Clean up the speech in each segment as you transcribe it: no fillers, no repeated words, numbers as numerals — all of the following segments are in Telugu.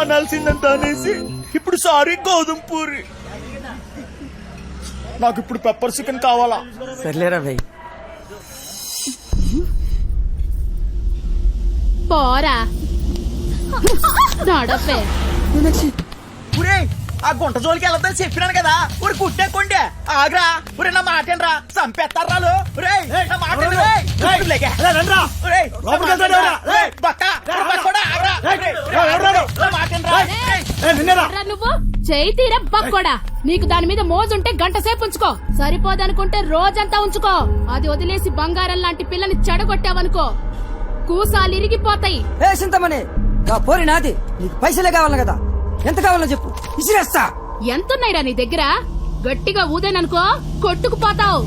అనాల్సిందంత అనేసి ఇప్పుడు సారీ గోధుమ పూరి. నాకు ఇప్పుడు పెప్పర్ చికెన్ కావాలా? సర్లేరా భయ్. పోరా నడపే. ఆ గుంట జోలికి వెళ్ళొద్దని చెప్పినాను కదా. ఊరి కుట్టేకుండే ఆగ్రా. ఊరే నా మాటేనరా, చంపేస్తారు రాలు. నువ్వు చేయి తీరా బక్కోడా. నీకు దాని మీద మోజుంటే గంట సేపు ఉంచుకో, సరిపోదనుకుంటే రోజంతా ఉంచుకో. అది వదిలేసి బంగారం లాంటి పిల్లని చెడగొట్టావనుకో కూసాలు ఇరిగిపోతాయి. చింతమని పోరి నాది. నీకు పైసలే కావాలి కదా, ఎంత కావాలో చెప్పు, ఇసిరేస్తా. ఎంతున్నాయిరా నీ దగ్గర? గట్టిగా ఊదేననుకో కొట్టుకుపోతావు.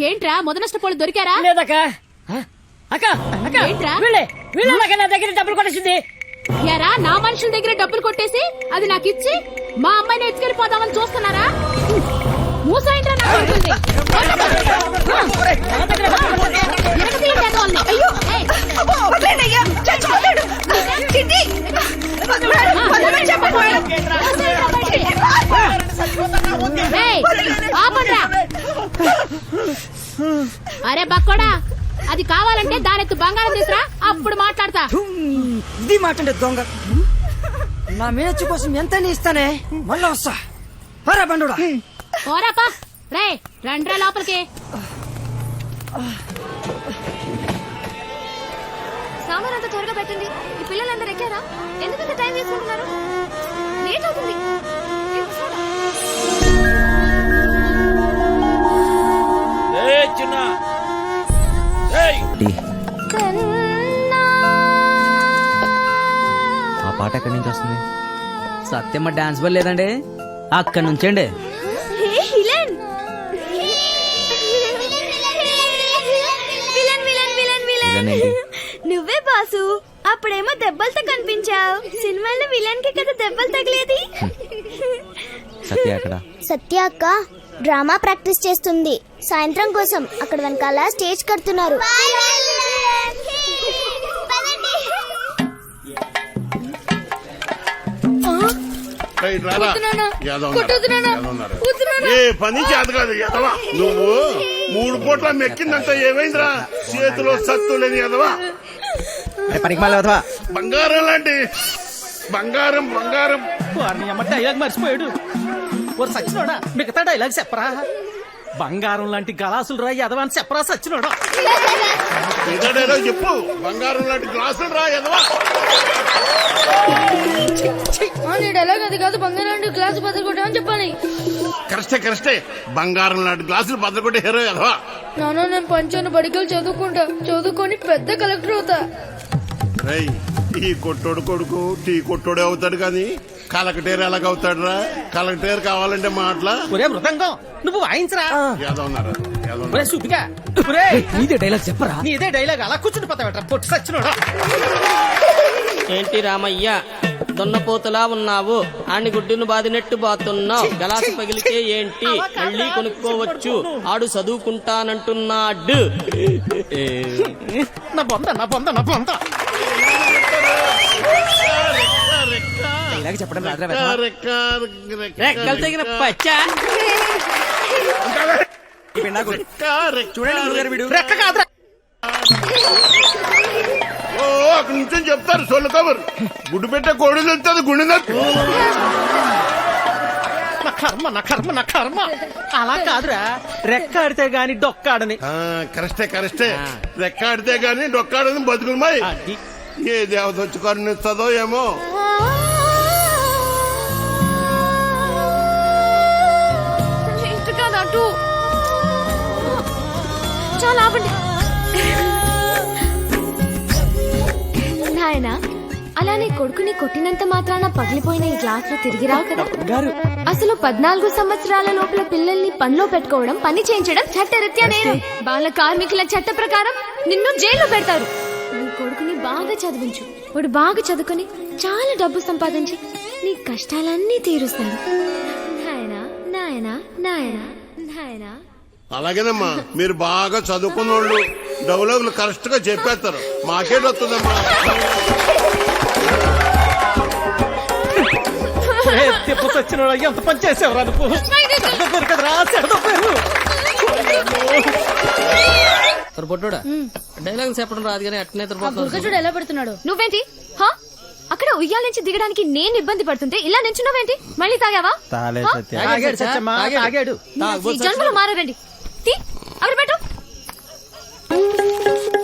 ఏంట్రా మొదనష్టపోళ్ళు దొరికారా? ఏంట్రా నా దగ్గర డబ్బులు కొట్టేసింది. యారా, నా మనుషుల దగ్గర డబ్బులు కొట్టేసి అది నాకు ఇచ్చి మా అమ్మాయిని ఎత్తుకెళ్ళిపోదామని చూస్తున్నారా? మూసాయింట్రా నాకు ఉంటుంది. అరే బక్కోడా, అది కావాలంటే దానెత్తు బంగారం తీసురా, అప్పుడు మాట్లాడతా. ఇది మాట్లాడే దొంగ. నా మేచు కోసం ఎంత ఇస్తానే, మళ్ళా వస్తా. పరా బండుడా. పోరాపా. రే రండ్రా లోపలికి. సామాన్ అంతా త్వరగా పెట్టండి. ఈ పిల్లలందరూ ఎక్కారా? ఎందుకంత టైం తీసుకుంటున్నారు? లేట్ అవుతుంది. ఆ పాట ఎక్కడి నుంచి వస్తుంది? సత్యమ్మ డాన్స్ బల్ లేదండి, అక్కడి నుంచండి. నువ్వే బాసు. అప్పుడేమో దెబ్బలతో కనిపించావు. సినిమాలో విలన్ కి కదా దెబ్బలు తగిలేది. సత్య అక్కడ. సత్య అక్క డ్రామా ప్రాక్టీస్ చేస్తుంది. సాయంత్రం కోసం అక్కడ వెనకాల స్టేజ్ కడుతున్నారు. ఏ పని చేత కాదు ఎదవా. నువ్వు 3 పూట్ల మెక్కిందంటే ఏమైందిరా? చేతిలో సత్తు లేని ఎదవా. బంగారం లాంటి బంగారం బంగారం. డైలాగ్ మర్చిపోయాడు. సచ్చినోడా, మిగతా డైలాగ్ చెప్పరా? బంగారం లాంటి గలాసులు రా ఎదవా అని చెప్పరా సచ్చినోడా? మిగతా డైలాగ్ చెప్పు. బంగారం లాంటి గ్లాసులు రా ఎదవా. డైలాగ్ అది కాదు, బంగారం లాంటి గ్లాసు బద్దలుకొట్టామని చెప్పాలి. కరెక్టే. బంగారం లాంటి గ్లాసులు బద్దలుకొట్టే హీరో ఎదవా. నాన్న, నేను పంచాను బడికలు చదువుకుంటా. చదువుకొని పెద్ద కలెక్టర్ అవుతా. ఈ కొట్టోడు కొడుకు టీ కొట్టోడే అవుతాడు కానీ కలెక్టర్ ఎలాగవుతాడు రా? కలెక్టర్ కావాలంటే మాటలా? మృదంగం నువ్వు వాయించరా? నీదే డైలాగ్ చెప్పరా? నీదే డైలాగ్ అలా కూర్చుని పోతావట పొట్టు సచ్చినోడా. ఏంటి రామయ్య దొన్నపోతులా ఉన్నావు? ఆని గుడ్డును బాదినట్టు బాతున్నావు. గలాసు పగిలితే ఏంటి, మళ్ళీ కొనుక్కోవచ్చు. ఆడు చదువుకుంటానంటున్నాడు. నా బొంద చెప్పడం రెక్కలు తగిన పచ్చా. చూడండి రెక్క కాదురా. అక్కడి నుంచి చెప్తారు సొల్లు కబర్. గుడ్డు పెట్టే కోడి వెళ్తుంది గుండె. నా కర్మ. అలా కాదురా, రెక్కాడితే గాని డొక్కాడని. కరెక్టే. రెక్కాడితే గాని డొక్కాడని బతుకులమాయి. ఏ దేవత వచ్చి కరుణిస్తుందో ఏమో. చాలా ఆపండి నాయన. అలానే కొడుకుని కొట్టినంత మాత్రాన పగిలిపోయిన ఈ గ్లాసులు తిరిగి రావు కదా. అసలు 14 సంవత్సరాల లోపల పిల్లల్ని పనిలో పెట్టుకోవడం, పని చేయించడం చట్టరీత్యా నేరం. బాల కార్మికుల చట్ట ప్రకారం నిన్ను జైల్లో పెడతారు. నీ కొడుకుని బాగా చదివించు. వాడు బాగా చదువుకుని చాలా డబ్బు సంపాదించి నీ కష్టాలన్నీ తీరుస్తాడు. నాయనా నాయనా నాయనా నాయనా. అలాగేనమ్మా, మీరు బాగా చదువుకున్న వాళ్ళు డైలాగులు కరెక్ట్ గా చెప్పేస్తారు. మాకేటొస్తుందమ్మా. లేకపోతే వచ్చిన ఎంత పని చేసేవరా నువ్వు దొరకదురా చెడదొప్పారు పొట్టుడా డైలాగ్ చెప్పడం రాదు కానీ అట్నే చూడు ఎలా పెడుతున్నాడు. నువ్వేంటి హా? అక్కడ ఉయ్యాల నుంచి దిగడానికి నేను ఇబ్బంది పడుతుంటే ఇలా నించున్నావేంటి? మళ్ళీ తాగావా? తాగాడు సత్యమ్మా తాగాడు. ఈ జన్మలో మారారండి. తీ, అక్కడ పెట్టు.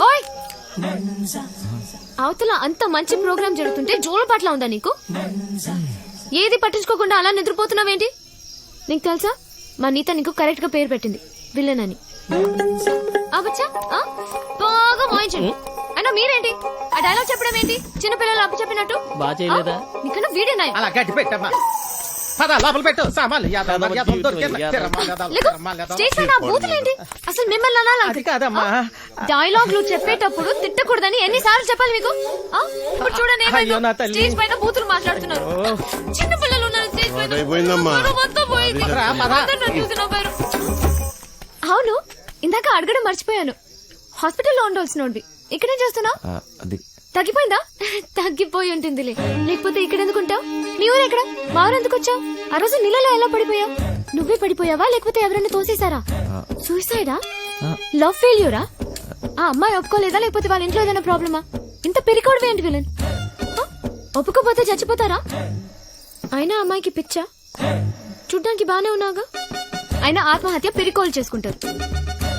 ఓయ్, అవతల అంత మంచి ప్రోగ్రామ్ జరుగుతుంటే జోల పట్ల ఉందా నీకు? ఏది పట్టించుకోకుండా అలా నిద్రపోతున్నావేంటి? నీకు తెలుసా మా నీత నీకు కరెక్ట్ గా పేరు పెట్టింది, విలన్ అని. అవచ్చా బాగా వాయించండి. అయినా మీరేంటి ఆ డైలాగ్ చెప్పడం ఏంటి? చిన్నపిల్లలు అప్పు చెప్పినట్టు. బాగా చేయలేదా? నీకన్నా వీడే నాయ. అలా గట్టి పెట్టమ్మా. పద లోపల పెట్టు సామాన్లు స్టేజ్ పైన ఆ బూతులేంటి? అసలు మిమ్మల్ని అది అనాలి. కాదమ్మా. డైలాగ్లు చెప్పేటప్పుడు తిట్టకూడదని ఎన్నిసార్లు చెప్పాలి మీకు? ఇప్పుడు చూడండి ఏమైందో. అయ్యో నా తల్లి. స్టేజ్ పైన బూతులు మాట్లాడుతున్నారు. చిన్న పిల్లలు ఉన్నారు స్టేజ్ పైన. అయిపోయిందమ్మా. గొడవ మొత్తం పోయింది. రా, పద. అందరూ నన్ను చూసి నవ్వారు. అవును, ఇందాక అడగడం మర్చిపోయాను. హాస్పిటల్లో ఉండాల్సినోడివి ఇక్కడేం చేస్తున్నావు? తగ్గిపోయిందా? తగ్గిపోయి ఉంటుందిలే, లేకపోతే ఇక్కడ ఎందుకుంటావు? నీ ఊరు ఎక్కడ? మా ఊరు ఎందుకు వచ్చావు? ఆ రోజు నీళ్ళలో ఎలా పడిపోయావు? నువ్వే పడిపోయావా లేకపోతే ఎవరైనా తోసేశారా? సూసైడా? లవ్ ఫెయిల్యూరా? ఆ అమ్మాయి ఒప్పుకోలేదా లేకపోతే వాళ్ళ ఇంట్లో ఏదైనా ప్రాబ్లమా? ఇంత పెరికోవడం ఏంటి విలన్? ఒప్పుకోపోతే చచ్చిపోతారా? అయినా అమ్మాయికి పిచ్చా? చూడ్డానికి బానే ఉన్నాగా. అయినా ఆత్మహత్య పెరికోలు చేసుకుంటారు.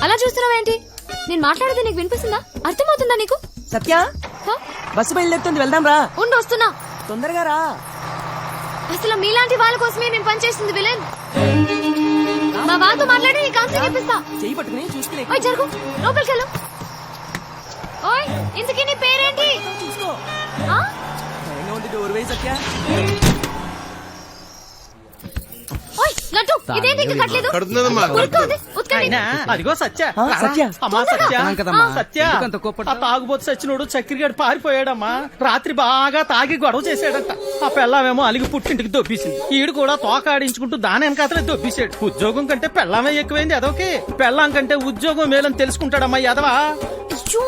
అలా చూస్తున్నావేంటి? నేను మాట్లాడేది నీకు వినిపిస్తుందా? అర్థమవుతుందా నీకు? సత్య, బస్సు బయలుదేరుతుంది, వెళ్దాం రా. ఉండు, వస్తున్నా. తొందరగా రా. అసలు మీలాంటి వాళ్ళ కోసమే మేము పనిచేస్తుంది విలన్. మా వాళ్ళతో మాట్లాడి నీ కౌన్సిలింగ్ ఇప్పిస్తా. చెయ్యి పట్టుకుని చూసుకునే ఓయ్ జరుగు, లోపలికి వెళ్ళు. ఓయ్, ఇంతకీ నీ పేరేంటి? చూసుకో. ఆ? భయంగా ఉంది, డోర్ వేయి సత్య. ఓయ్ లడ్డు, ఇదేంటి ఇంకా కట్టలేదు? కడుతున్నదమ్మా. ఉరుక్కోండి, ఉతకండి. అయినా అదిగో సత్య సత్య. అమ్మా సత్య కదమ్మా. సత్య ఆ తాగుబోతు సచ్చినోడు చక్కెరగాడు పారిపోయాడమ్మా. రాత్రి బాగా తాగి గొడవ చేశాడంట. ఆ పెళ్ళామేమో అలిగి పుట్టింటికి దొబ్బేసింది. ఈడు కూడా తోకాడించుకుంటూ దాని వెనకాతలే దొబ్బేశాడు. ఉద్యోగం కంటే పెళ్ళామే ఎక్కువైంది అదొకే. పెళ్ళాం కంటే ఉద్యోగం మేలని తెలుసుకుంటాడమ్మా ఎదవా. అయ్యో,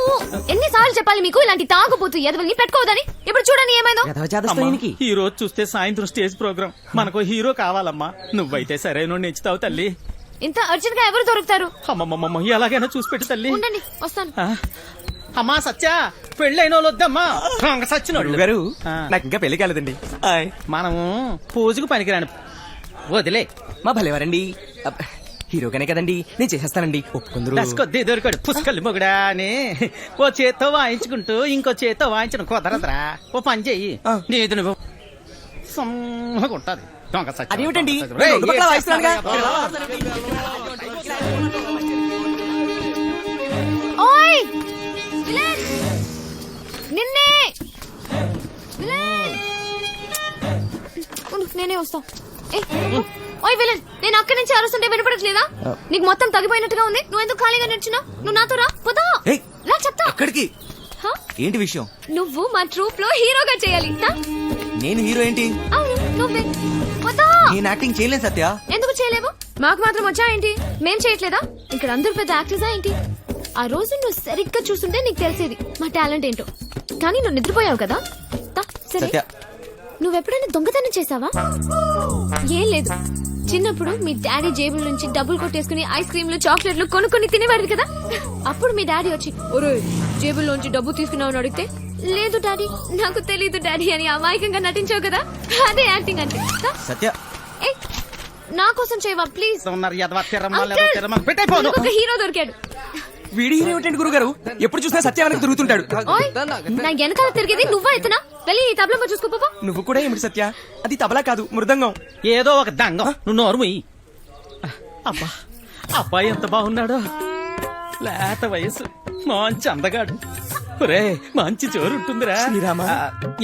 ఎన్నిసార్లు చెప్పాలి మీకు ఇలాంటి తాగుబోతు ఎదవల్ని పెట్టుకోవద్దని? ఇప్పుడు చూడండి ఏమైందో. ఈ రోజు చూస్తే సాయంత్రం స్టేజ్ ప్రోగ్రామ్, మనకు హీరో కావాలమ్మా. నువ్వైతే సరైన నెచ్చుతావు తల్లి. ఇంత అర్జెంట్ గా ఎవరు దొరుకుతారు? అమ్మమ్మమ్మ ఎలాగైనా చూసి పెట్టు తల్లి. ఉండండి, వస్తాను. ఆ? అమ్మా సత్య, పెళ్ళైన వాళ్ళు వద్దమ్మా. రంగ సచ్చినోళ్ళు గారు, ఆ. నాకు ఇంకా పెళ్లి కాలేదండి. మనము పూజకు పనికిరాని వదిలే. మా భలేవారండి. హీరోగానే కదండి, నేను చేసేస్తానండి, ఒప్పుకుందరు. దశకొద్ది దొరికాడు పుష్కల్లి మొగుడా అని ఓ చేత్తో వాయించుకుంటూ ఇంకో చేత్తో వాయించడం కుదరదురా. ఓ పని చెయ్యి, ఆ. నీది నువ్వు సమ్మగా ఉంటది. దొంగ సచ్చినోడు. అదేమిటండి, రేయ్, రెండు పక్కల వాయిస్తున్నానుగా. ఓయ్ విలన్, నిన్నే విలన్. ఉండు, నేనే వస్తా. ఓయ్ విలన్, నేను అక్కడి నుంచి అరుస్తుంటే వినపడట్లేదా? నీకు మొత్తం తగ్గిపోయినట్టుగా ఉంది. నువ్వు ఎందుకు ఖాళీగా నిల్చున్నావు? నువ్వు నాతో రా, పోదా. ఏయ్, రా చెప్తా. ఎక్కడికి? హా? ఏంటి విషయం? నువ్వు మా ట్రూప్ లో హీరోగా చేయాలి. హా? నేను హీరో ఏంటి? అవును, నువ్వే. పోదా. నేను యాక్టింగ్ చేయలేను సత్య. ఎందుకు చేయలేవు? మాకు మాత్రం వచ్చా ఏంటి? మేం చేయట్లేదా? ఇక్కడ అందరు పెద్ద యాక్టర్సా ఏంటి? ఆ రోజు నువ్వు సరిగ్గా చూస్తుంటే నీకు తెలిసేది మా టాలెంట్ ఏంటో. కానీ నువ్వు నిద్రపోయావు కదా. సరే, సత్య, నువ్వెప్పుడైనా దొంగతనం చేసావా? ఏం లేదు, చిన్నప్పుడు మీ డాడీ జేబుల నుంచి డబ్బులు కొట్టేసుకుని ఐస్ క్రీమ్లు చాక్లెట్లు కొనుక్కొని తినేవాడు కదా. అప్పుడు మీ డాడీ వచ్చి ఒరేయ్ జేబుల్లోంచి డబ్బు తీసుకున్నావు అడిగితే లేదు డాడీ, నాకు తెలీదు డాడీ అని అమాయకంగా నటించావు కదా. అదే యాక్టింగ్ అంటే. సత్య, ఏయ్, నా కోసం చేయవా ప్లీజ్. ఉన్నారు ఎదవా, తిరమ్మ లేదా తిరమ్మ. పెట్టైపోను. ఒక హీరో దొరికాడు. వీడి హీరో ఏంటండి గురుగారు? ఎప్పుడు చూసినా సత్య వెనక తిరుగుతుంటాడు. ఓయ్, నా వెనకాల తిరిగేది నువ్వా ఎత్తనా? వెళ్ళి ఈ తబలమ్మ చూసుకోపో. నువ్వు కూడా ఏమిటి సత్య? అది తబలా కాదు, మృదంగం. ఏదో ఒక దంగం. నువ్వు నోరు ముయ్యి. అబ్బా, అబ్బాయి ఎంత బాగున్నాడో. లేత వయసు, మంచి అందగాడు. రే, మంచి జోరు ఉంటుందిరా. శ్రీరామా.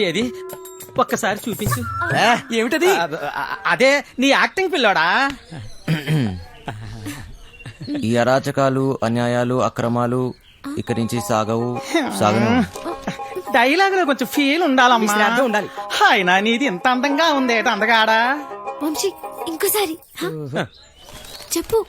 ఏది ఒక్కసారి చూపించు. ఏమిటది? అదే నీ యాక్టింగ్ పిల్లోడా. ఈ అరాచకాలు, అన్యాయాలు, అక్రమాలు ఇక్కడి నుంచి సాగను. డైలాగ్ లో కొంచెం ఫీల్ ఉండాలమ్మా. శ్రద్ధ ఉండాలి. అయినా నీది ఇంత అందంగా ఉంది అందగాడా. వంశీ, ఇంకోసారి హా? చెప్పు.